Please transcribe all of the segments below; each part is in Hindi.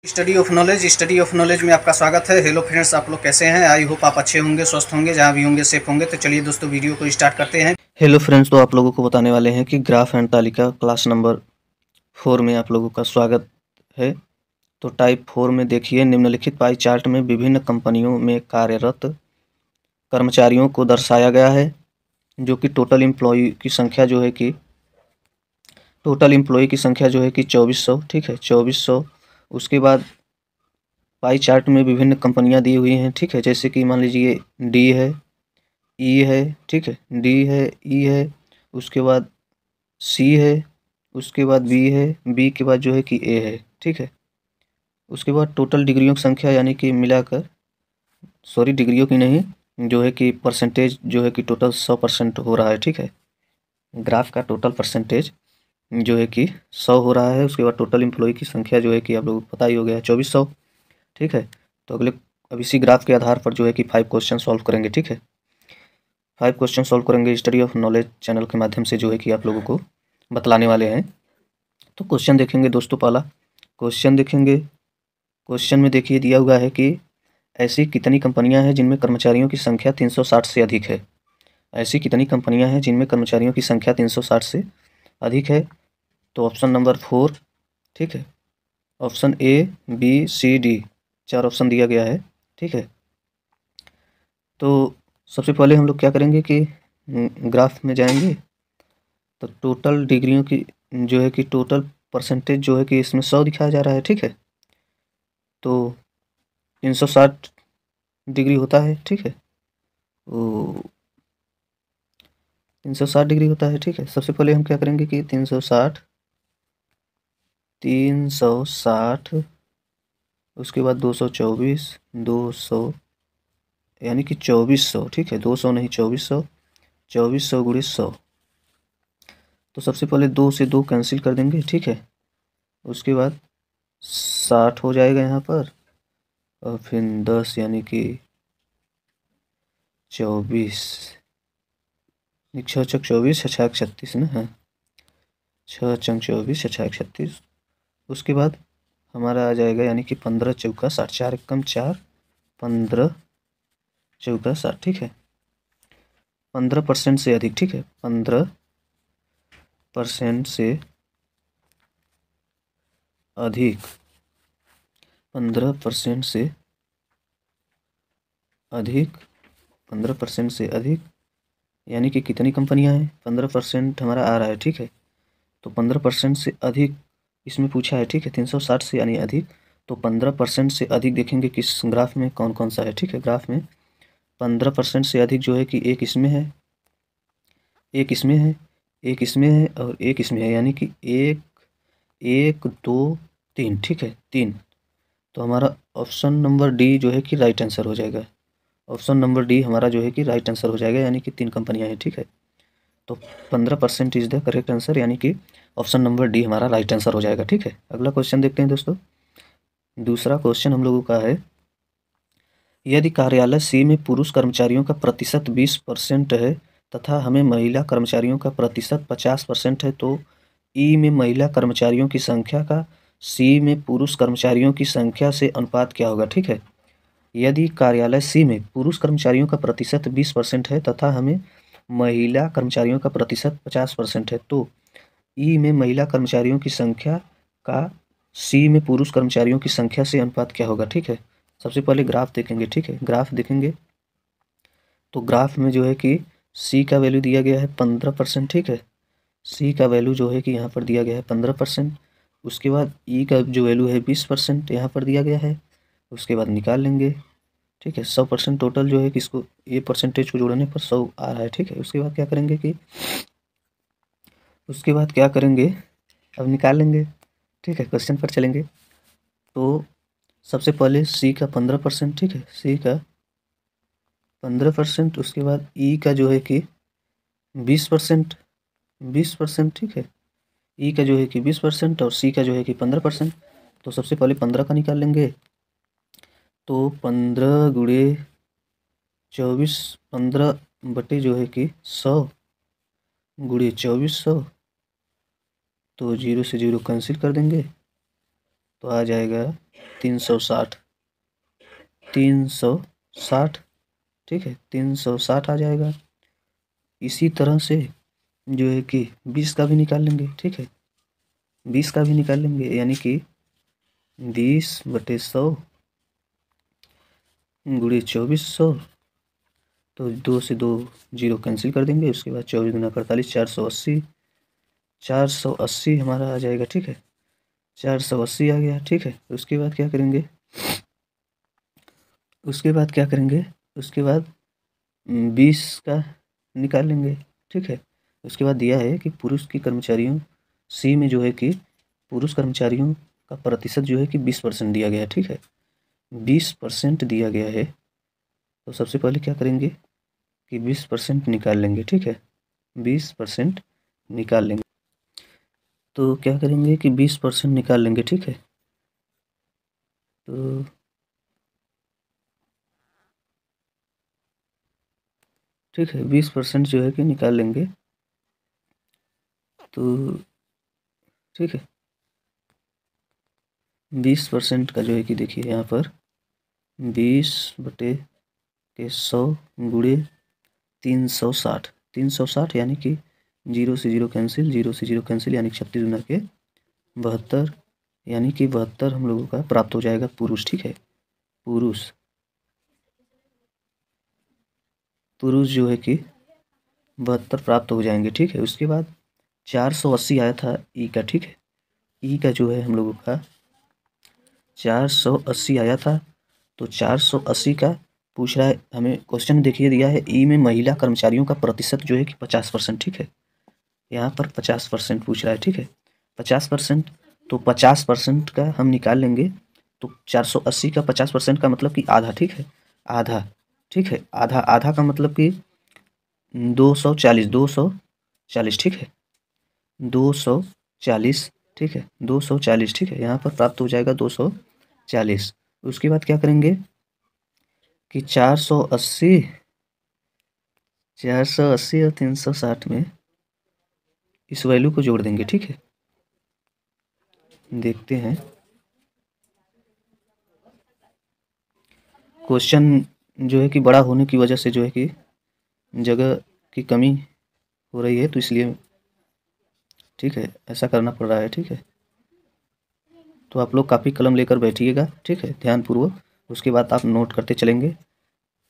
स्टडी ऑफ नॉलेज में आपका स्वागत है। हेलो फ्रेंड्स, आप लोग कैसे हैं? आई होप आप अच्छे होंगे, स्वस्थ होंगे, जहाँ भी होंगे सेफ होंगे। तो चलिए दोस्तों, वीडियो को स्टार्ट करते हैं। हेलो फ्रेंड्स, तो आप लोगों को बताने वाले हैं कि ग्राफ एंड तालिका क्लास नंबर 4 में आप लोगों का स्वागत है। तो टाइप 4 में देखिए, निम्नलिखित पाई चार्ट में विभिन्न कंपनियों में कार्यरत कर्मचारियों को दर्शाया गया है, जो कि टोटल एम्प्लॉय की संख्या जो है कि 2400, ठीक है, 2400। उसके बाद पाई चार्ट में विभिन्न कंपनियां दी हुई हैं, ठीक है, जैसे कि मान लीजिए डी है, ई है, ठीक है, डी है, ई है, उसके बाद सी है, उसके बाद बी है, बी के बाद जो है कि ए है, ठीक है। उसके बाद टोटल डिग्रियों की संख्या यानी कि मिलाकर, सॉरी डिग्रियों की नहीं, जो है कि परसेंटेज जो है कि टोटल 100% हो रहा है, ठीक है। ग्राफ का टोटल परसेंटेज जो है कि 100 हो रहा है। उसके बाद टोटल एम्प्लॉय की संख्या जो है कि आप लोगों को पता ही हो गया 2400, ठीक है। तो अब इसी ग्राफ के आधार पर जो है कि 5 क्वेश्चन सॉल्व करेंगे, ठीक है। 5 क्वेश्चन सॉल्व करेंगे स्टडी ऑफ नॉलेज चैनल के माध्यम से, जो है कि आप लोगों को बतलाने वाले हैं। तो क्वेश्चन देखेंगे दोस्तों, पहला क्वेश्चन देखेंगे। क्वेश्चन में देखिए दिया हुआ है कि ऐसी कितनी कंपनियां हैं जिनमें कर्मचारियों की संख्या 360 से अधिक है। ऐसी कितनी कंपनियां हैं जिनमें कर्मचारियों की संख्या 360 से अधिक है। तो ऑप्शन नंबर 4, ठीक है, option A, B, C, D, 4 option दिया गया है, ठीक है। तो सबसे पहले हम लोग क्या करेंगे कि ग्राफ में जाएंगे। तो टोटल डिग्रियों की जो है कि टोटल परसेंटेज जो है कि इसमें 100 दिखाया जा रहा है, ठीक है। तो 360 डिग्री होता है, ठीक है, वो 360 डिग्री होता है, ठीक है। सबसे पहले हम क्या करेंगे कि 360, उसके बाद 224, 200 यानी कि 2400, ठीक है, 200 नहीं 2400, 2400 गुणे 100। तो सबसे पहले 2 से 2 कैंसिल कर देंगे, ठीक है। उसके बाद 60 हो जाएगा यहाँ पर, और फिर 10 यानी कि 24, 6 चक 24, 6 छक 36 ना, हाँ, 6 चंग 24, 6 छक 36। उसके बाद हमारा आ जाएगा यानी कि 15 चौका 60, 4 एकम 4, 15 चौका 60, ठीक है। 15% से अधिक, ठीक है, 15% से अधिक, 15% से अधिक, 15% से अधिक यानी कि कितनी कंपनियां हैं, 15% हमारा आ रहा है, ठीक है। तो 15% से अधिक इसमें पूछा है, ठीक है, 360 से यानी अधिक। तो 15% से अधिक देखेंगे किस ग्राफ में कौन कौन सा है, ठीक है। ग्राफ में 15% से अधिक जो है कि एक इसमें है, एक इसमें है, एक इसमें है, और एक इसमें है, यानी कि एक, एक, दो, तीन, ठीक है, तीन। तो हमारा ऑप्शन नंबर डी जो है कि राइट आंसर हो जाएगा। ऑप्शन नंबर डी हमारा जो है कि राइट आंसर हो जाएगा, यानी कि 3 कंपनियां हैं, ठीक है। तो 15% इज द करेक्ट आंसर, यानी कि ऑप्शन नंबर डी हमारा राइट आंसर हो जाएगा, ठीक है। अगला क्वेश्चन देखते हैं दोस्तों। दूसरा क्वेश्चन हम लोगों का है, यदि कार्यालय सी में पुरुष कर्मचारियों का प्रतिशत 20% है तथा हमें महिला कर्मचारियों का प्रतिशत 50% है, तो ई में महिला कर्मचारियों की संख्या का सी में पुरुष कर्मचारियों की संख्या से अनुपात क्या होगा, ठीक है। यदि कार्यालय सी में पुरुष कर्मचारियों का प्रतिशत 20% है तथा हमें महिला कर्मचारियों का प्रतिशत 50% है, तो ई में महिला कर्मचारियों की संख्या का सी में पुरुष कर्मचारियों की संख्या से अनुपात क्या होगा, ठीक है। सबसे पहले ग्राफ देखेंगे, ठीक है, ग्राफ देखेंगे। तो ग्राफ में जो है कि सी का वैल्यू दिया गया है 15%, ठीक है। सी का वैल्यू जो है कि यहाँ पर दिया गया है 15%। उसके बाद ई का जो वैल्यू है 20% यहाँ पर दिया गया है। उसके बाद निकाल लेंगे, ठीक है। 100% टोटल जो है कि इसको ये परसेंटेज को जोड़ने पर 100 आ रहा है, ठीक है। उसके बाद क्या करेंगे कि उसके बाद क्या करेंगे, अब निकाल लेंगे, ठीक है, क्वेश्चन पर चलेंगे। तो सबसे पहले सी का 15%, ठीक है, सी का 15%। उसके बाद ई का जो है कि 20%, 20%, ठीक है। ई का जो है कि 20% और सी का जो है कि 15%। तो सबसे पहले 15 का निकाल लेंगे। तो 15 गुणे 24, 15 बटे जो है कि 100 गुणे 2400, तो 0 से 0 कैंसिल कर देंगे, तो आ जाएगा 360, 360, ठीक है, 360 आ जाएगा। इसी तरह से जो है कि 20 का भी निकाल लेंगे, ठीक है, 20 का भी निकाल लेंगे, यानी कि 20/100 गुणे 2400, तो 2 से 2 जीरो कैंसिल कर देंगे। उसके बाद 24 गुना 48, 480, 480 हमारा आ जाएगा, ठीक है, 480 आ गया, ठीक है। उसके बाद क्या करेंगे, उसके बाद क्या करेंगे, उसके बाद 20 का निकाल लेंगे, ठीक है। उसके बाद दिया है कि पुरुष की कर्मचारियों सी में जो है कि पुरुष कर्मचारियों का प्रतिशत जो है कि 20% दिया गया है, ठीक है, 20% दिया गया है। तो सबसे पहले क्या करेंगे कि 20% निकाल लेंगे, ठीक है, 20% निकाल लेंगे। तो क्या करेंगे कि 20% निकाल लेंगे, ठीक है। तो ठीक है, 20% जो है कि निकाल लेंगे, तो ठीक है, 20% का जो है कि देखिए यहाँ पर 20/100 गुणे 360, 360 यानी कि 0 से 0 कैंसिल, 0 से 0 कैंसिल, यानी 36 गुना के 72, यानी कि 72 हम लोगों का प्राप्त हो जाएगा पुरुष, ठीक है, पुरुष, पुरुष जो है कि 72 प्राप्त हो जाएंगे, ठीक है। उसके बाद 480 आया था ई का, ठीक है, ई का जो है हम लोगों का 480 आया था। तो 480 का पूछ रहा है हमें, क्वेश्चन देखिए दिया है ई में महिला कर्मचारियों का प्रतिशत जो है कि 50%, ठीक है, यहाँ पर 50% पूछ रहा है, ठीक है, 50%, तो 50% का हम निकाल लेंगे। तो 480 का 50% का मतलब कि आधा, ठीक है, आधा, ठीक है, आधा, आधा का मतलब कि 240, 240, ठीक है, 240, ठीक है, 240, ठीक है, यहाँ पर प्राप्त हो जाएगा 240। उसके बाद क्या करेंगे कि 480, 480 और 360 में इस वैल्यू को जोड़ देंगे, ठीक है। देखते हैं, क्वेश्चन जो है कि बड़ा होने की वजह से जो है कि जगह की कमी हो रही है, तो इसलिए ठीक है ऐसा करना पड़ रहा है, ठीक है। तो आप लोग कापी कलम लेकर बैठिएगा, ठीक है, ध्यानपूर्वक। उसके बाद आप नोट करते चलेंगे,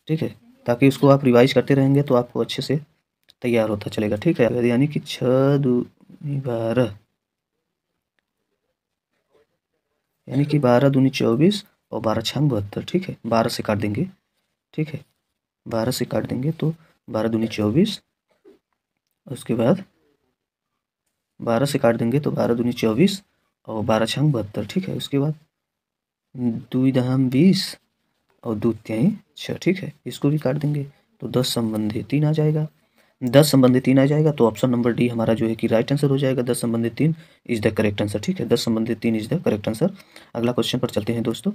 ठीक है, ताकि उसको आप रिवाइज करते रहेंगे तो आपको अच्छे से तैयार होता चलेगा, ठीक है। यानी कि 6×2=12, यानी कि 12×2=24 और 12×6=72, ठीक है, 12 से काट देंगे, ठीक है, 12 से काट देंगे तो 12×2=24, उसके बाद 12 से काट देंगे तो 12×2=24 और 12×6=72, ठीक है। उसके बाद 2×20 और 2×3=6, ठीक है, इसको भी काट देंगे तो 10/3 आ जाएगा, 10/3 आ जाएगा। तो ऑप्शन नंबर डी हमारा जो है कि राइट आंसर हो जाएगा, 10/3 इज द करेक्ट आंसर, ठीक है, 10/3 इज द करेक्ट आंसर। अगला क्वेश्चन पर चलते हैं दोस्तों।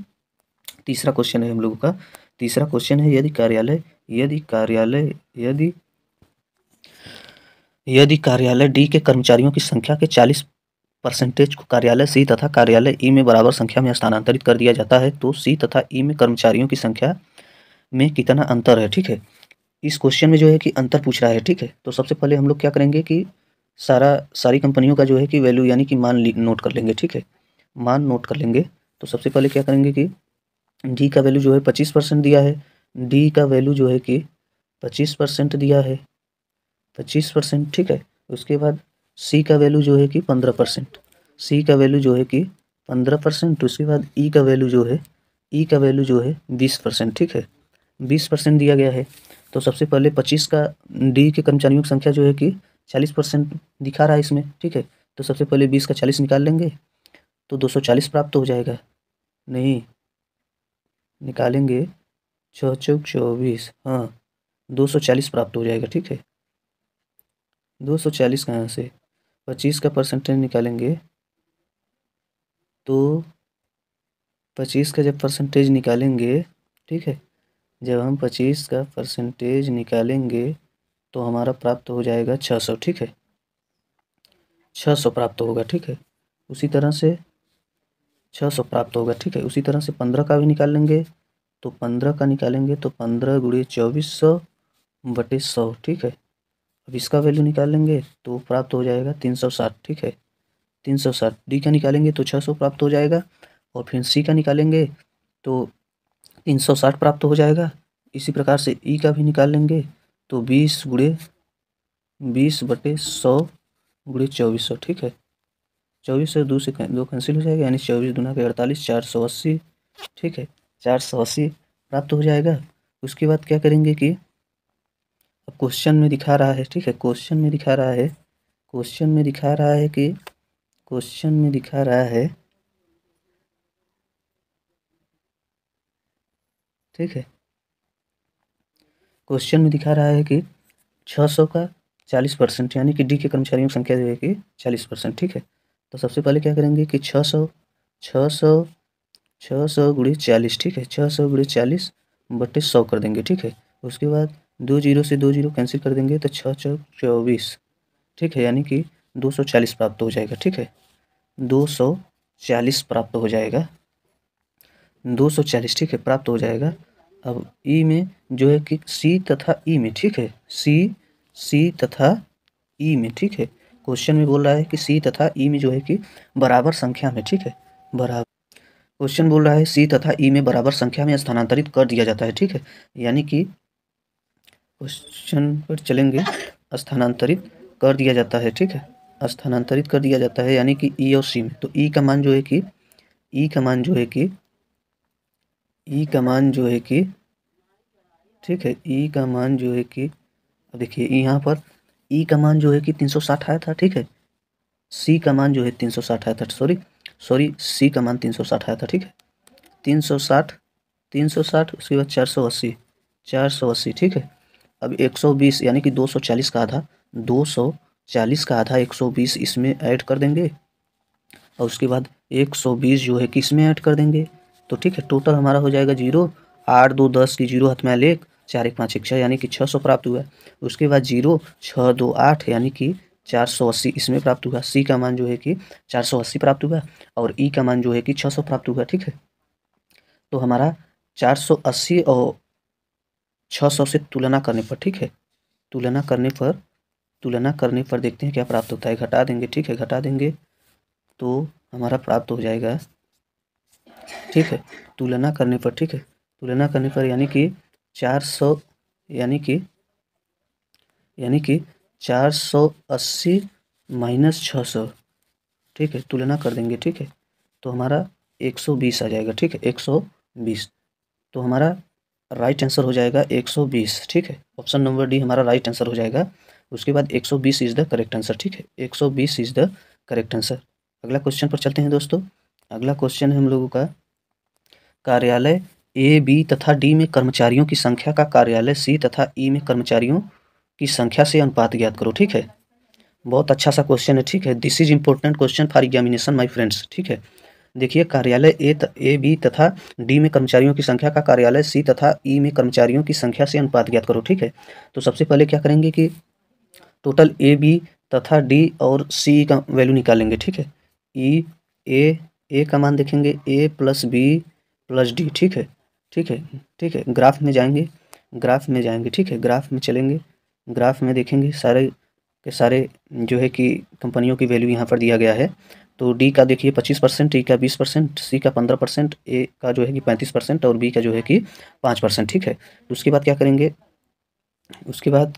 तीसरा क्वेश्चन है हम लोगों का, तीसरा क्वेश्चन है यदि कार्यालय डी के कर्मचारियों की संख्या के 40% को कार्यालय सी तथा कार्यालय ई में बराबर संख्या में स्थानांतरित कर दिया जाता है, तो सी तथा ई में कर्मचारियों की संख्या में कितना अंतर है, ठीक है। इस क्वेश्चन में जो है कि अंतर पूछ रहा है, ठीक है। तो सबसे पहले हम लोग क्या करेंगे कि सारी कंपनियों का जो है कि वैल्यू यानी कि मान नोट कर लेंगे, ठीक है, मान नोट कर लेंगे। तो सबसे पहले क्या करेंगे कि डी का वैल्यू जो है 25% दिया है, डी का वैल्यू जो है कि 25% दिया है, 25%, ठीक है। उसके बाद सी का वैल्यू जो है कि 15%, सी का वैल्यू जो है कि 15%। उसके बाद ई का वैल्यू जो है, ई का वैल्यू जो है 20%, ठीक है, 20% दिया गया है। तो सबसे पहले 25 का डी के कर्मचारियों की संख्या जो है कि 40% दिखा रहा है इसमें, ठीक है। तो सबसे पहले 20 का 40 निकाल लेंगे तो 240 प्राप्त हो जाएगा, नहीं निकालेंगे 6×4=24, हाँ 240 प्राप्त हो जाएगा, ठीक है। 240 कहाँ से, 25 का परसेंटेज निकालेंगे तो 25 का जब परसेंटेज निकालेंगे, ठीक है, जब हम 25 का परसेंटेज निकालेंगे तो हमारा प्राप्त हो जाएगा 600, ठीक है, 600 प्राप्त होगा, ठीक है। उसी तरह से 600 प्राप्त होगा, ठीक है। उसी तरह से 15 का भी निकाल लेंगे, तो 15 का निकालेंगे तो 15 गुणे 2400 बटे 100, ठीक है। अब इसका वैल्यू निकाल लेंगे तो प्राप्त हो जाएगा 360, ठीक है। 360 डी का निकालेंगे तो 600 प्राप्त हो जाएगा, और फिर सी का निकालेंगे तो 360 प्राप्त हो जाएगा। इसी प्रकार से ई का भी निकाल लेंगे तो 20 बटे 100 गुणे 2400, ठीक है। 24 से 2 से दो कैंसिल हो जाएगा, यानी 24 दूना के 48, 480, ठीक है। 480 प्राप्त हो जाएगा। उसके बाद क्या करेंगे कि अब क्वेश्चन में दिखा रहा है, ठीक है, क्वेश्चन में दिखा रहा है ठीक है, क्वेश्चन में दिखा रहा है कि 600 का 40%, यानी कि डी के कर्मचारियों की संख्या जो है कि 40%, ठीक है। तो सबसे पहले क्या करेंगे कि 600 गुणे 40, ठीक है, 600 गुणे 40 बटे 100 कर देंगे, ठीक है। उसके बाद 2 जीरो से 2 जीरो कैंसिल कर देंगे तो 6 चौक 24, ठीक है, यानी कि 240 प्राप्त हो जाएगा, ठीक है। 240 प्राप्त हो जाएगा, 240, ठीक है, प्राप्त हो जाएगा। अब ई में जो है कि सी तथा ई में, ठीक है, सी तथा ई में, ठीक है। क्वेश्चन में बोल रहा है कि सी तथा ई में जो है कि बराबर संख्या में, ठीक है, बराबर, क्वेश्चन बोल रहा है सी तथा ई में बराबर संख्या में स्थानांतरित कर दिया जाता है, ठीक है। यानी कि क्वेश्चन पर चलेंगे, स्थानांतरित कर दिया जाता है, ठीक है, स्थानांतरित कर दिया जाता है, यानी कि ई और सी में। तो ई का मान जो है कि ई का मान जो है कि ठीक है, ई का मान जो है कि अब देखिए यहाँ पर ई का मान जो है कि 360 आया था, ठीक है। सी का मान जो है 360 आया था, सॉरी सी का मान 360 आया था, ठीक है। 360 उसके बाद 480, ठीक है। अब 120 यानी कि 240 का आधा 120 इसमें ऐड कर देंगे, और उसके बाद 120 जो है कि इसमें ऐड कर देंगे, तो ठीक है, टोटल हमारा हो जाएगा 0, 8 2 10 की 0 हाथ में लेक 4 1 5 1 6, यानी कि 600 प्राप्त हुआ। उसके बाद 0 6 2 8 यानी कि 480 इसमें प्राप्त हुआ। सी का मान जो है कि 480 प्राप्त हुआ, और ई का मान जो है कि 600 प्राप्त हुआ, ठीक है। तो हमारा 480 और 600 से तुलना करने पर, ठीक है, तुलना करने पर देखते हैं क्या प्राप्त होता है। घटा देंगे, ठीक है, घटा देंगे तो हमारा प्राप्त हो जाएगा, ठीक है, तुलना करने पर, ठीक है, तुलना करने पर यानी कि 400 यानी कि 480 माइनस 600, ठीक है, तुलना कर देंगे, ठीक है, तो हमारा 120 आ जाएगा, ठीक है, 120। तो हमारा राइट आंसर हो जाएगा 120, ठीक है, ऑप्शन नंबर डी हमारा राइट आंसर हो जाएगा। उसके बाद 120 इज द करेक्ट आंसर, ठीक है, 120 इज द करेक्ट आंसर। अगला क्वेश्चन पर चलते हैं दोस्तों। अगला क्वेश्चन है हम लोगों का, कार्यालय ए बी तथा डी में कर्मचारियों की संख्या का कार्यालय सी तथा ई में कर्मचारियों की संख्या से अनुपात ज्ञात करो, ठीक है। बहुत अच्छा सा क्वेश्चन है, ठीक है, this is important question for examination my friends, ठीक है। देखिए, कार्यालय ए बी तथा डी में कर्मचारियों की संख्या का कार्यालय सी तथा ई में कर्मचारियों की संख्या से अनुपात ज्ञात करो, ठीक है। तो सबसे पहले क्या करेंगे कि टोटल ए बी तथा डी और सी का वैल्यू निकालेंगे, ठीक है। ई ए का मान देखेंगे, ए प्लस बी प्लस डी, ठीक है, ठीक है, ठीक है। ग्राफ में जाएंगे, ठीक है, ग्राफ में चलेंगे, ग्राफ में देखेंगे सारे के सारे जो है कि कंपनियों की वैल्यू यहाँ पर दिया गया है। तो डी का देखिए 25%, ई का 20%, सी का 15%, ए का जो है कि 35% और बी का जो है कि 5%, ठीक है। तो उसके बाद क्या करेंगे, उसके बाद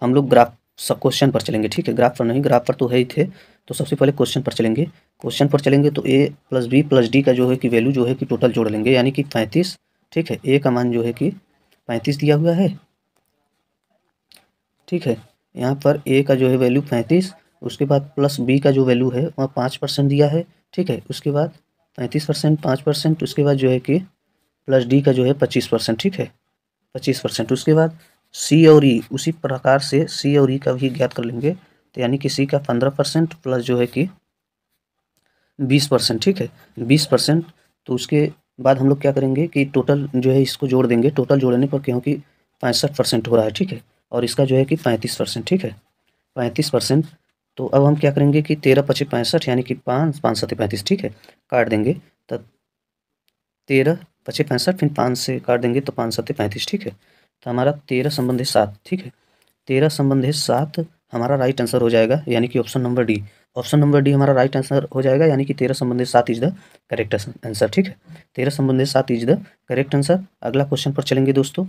हम लोग ग्राफ सब क्वेश्चन पर चलेंगे, ठीक है, ग्राफ पर नहीं, ग्राफ पर तो है ही थे। तो सबसे पहले क्वेश्चन पर चलेंगे, तो ए प्लस बी प्लस डी का जो है कि वैल्यू जो है कि टोटल जोड़ लेंगे, यानी कि 35, ठीक है। ए का मान जो है कि 35 दिया हुआ है, ठीक है, यहाँ पर ए का जो है वैल्यू 35, उसके बाद प्लस बी का जो वैल्यू है वहाँ 5% दिया है, ठीक है। उसके बाद 35%, 5%, उसके बाद जो है कि प्लस डी का जो है 25%, ठीक है, 25%। उसके बाद सी और ई उसी प्रकार से सी और ई का भी ज्ञात कर लेंगे, तो यानी कि सी का 15% प्लस जो है कि 20%, ठीक है, 20%। तो उसके बाद हम लोग क्या करेंगे कि टोटल जो है इसको जोड़ देंगे, टोटल जोड़ने पर क्योंकि 65% हो रहा है, ठीक है, और इसका जो है कि 35%, ठीक है, 35%। तो अब हम क्या करेंगे कि 13 पचे 65 यानी कि 5 5 सत्ते 35, ठीक है, काट देंगे तो 13 पचे 65, फिर 5 से काट देंगे तो 5 सत्ते 35, ठीक है। तो हमारा 13 संबंधित 7, ठीक है, 13 संबंधित 7 हमारा राइट आंसर हो जाएगा, यानी कि option number D. Option number D हमारा राइट आंसर हो जाएगा, यानी कि 13 संबंधित 7 इज द करेक्ट आंसर, ठीक है। 13 संबंधित 7 इज द करेक्ट आंसर। अगला क्वेश्चन पर चलेंगे दोस्तों।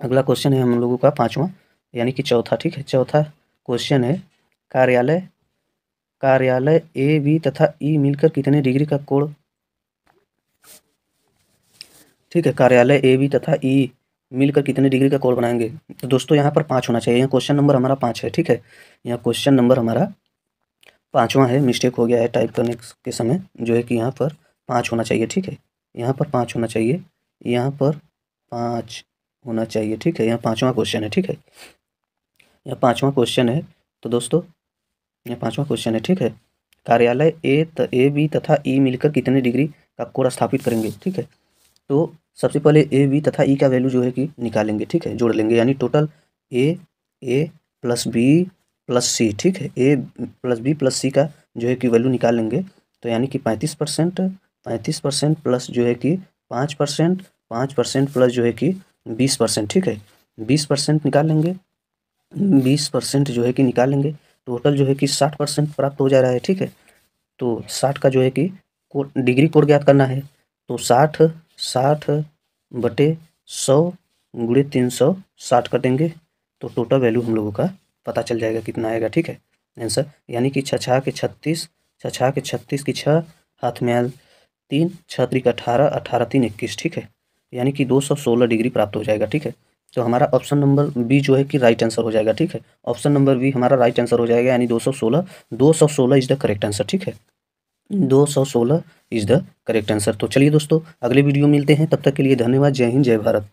अगला क्वेश्चन है हम लोगों का 5वां, यानी कि चौथा, ठीक है। चौथा क्वेश्चन है, कार्यालय कार्यालय ए बी तथा ई मिलकर कितने डिग्री का कोण, ठीक है, कार्यालय ए बी तथा ई मिलकर कितने डिग्री का कोण बनाएंगे। तो दोस्तों यहाँ पर 5 होना चाहिए, यहाँ क्वेश्चन नंबर हमारा 5 है, ठीक है। यहाँ क्वेश्चन नंबर हमारा 5वां है, मिस्टेक हो गया है टाइप करने के समय, जो है कि यहाँ पर 5 होना चाहिए, ठीक है। यहाँ पर 5 होना चाहिए, यहाँ पर 5 होना चाहिए, ठीक है। यहाँ 5वां क्वेश्चन है, ठीक है, यहाँ 5वां क्वेश्चन है। तो दोस्तों यहाँ 5वां क्वेश्चन है, ठीक है। कार्यालय ए बी तथा ई मिलकर कितने डिग्री का कोण स्थापित करेंगे, ठीक है। तो सबसे पहले ए बी तथा ई का वैल्यू जो है कि निकालेंगे, ठीक है, जोड़ लेंगे, यानी total A plus B plus सी, ठीक है, ए प्लस बी प्लस सी का जो है कि वैल्यू निकाल लेंगे। तो यानी कि 35% प्लस जो है कि 5%, 5% प्लस जो है कि 20%, ठीक है, 20% निकाल लेंगे, 20% जो है कि निकाल लेंगे। टोटल जो है कि 60% प्राप्त हो जा रहा है, ठीक है। तो 60 का जो है कि डिग्री कोड ज्ञात करना है, तो 60 बटे 100 गुणे 360 कर देंगे, तो टोटल वैल्यू हम लोगों का पता चल जाएगा कितना आएगा, ठीक है, आंसर। यानी कि 6 के 36, 6 के 36 की 6, हाथ में आयल 3, 6 त्रिक 18, 18 3 21, ठीक है, यानी कि 216 डिग्री प्राप्त हो जाएगा, ठीक है। तो हमारा ऑप्शन नंबर बी जो है कि राइट आंसर हो जाएगा, ठीक है। ऑप्शन नंबर बी हमारा राइट आंसर हो जाएगा, यानी 216 इज द करेक्ट आंसर, ठीक है। 216 इज द करेक्ट आंसर। तो चलिए दोस्तों, अगले वीडियो मिलते हैं, तब तक के लिए धन्यवाद। जय हिंद, जय भारत।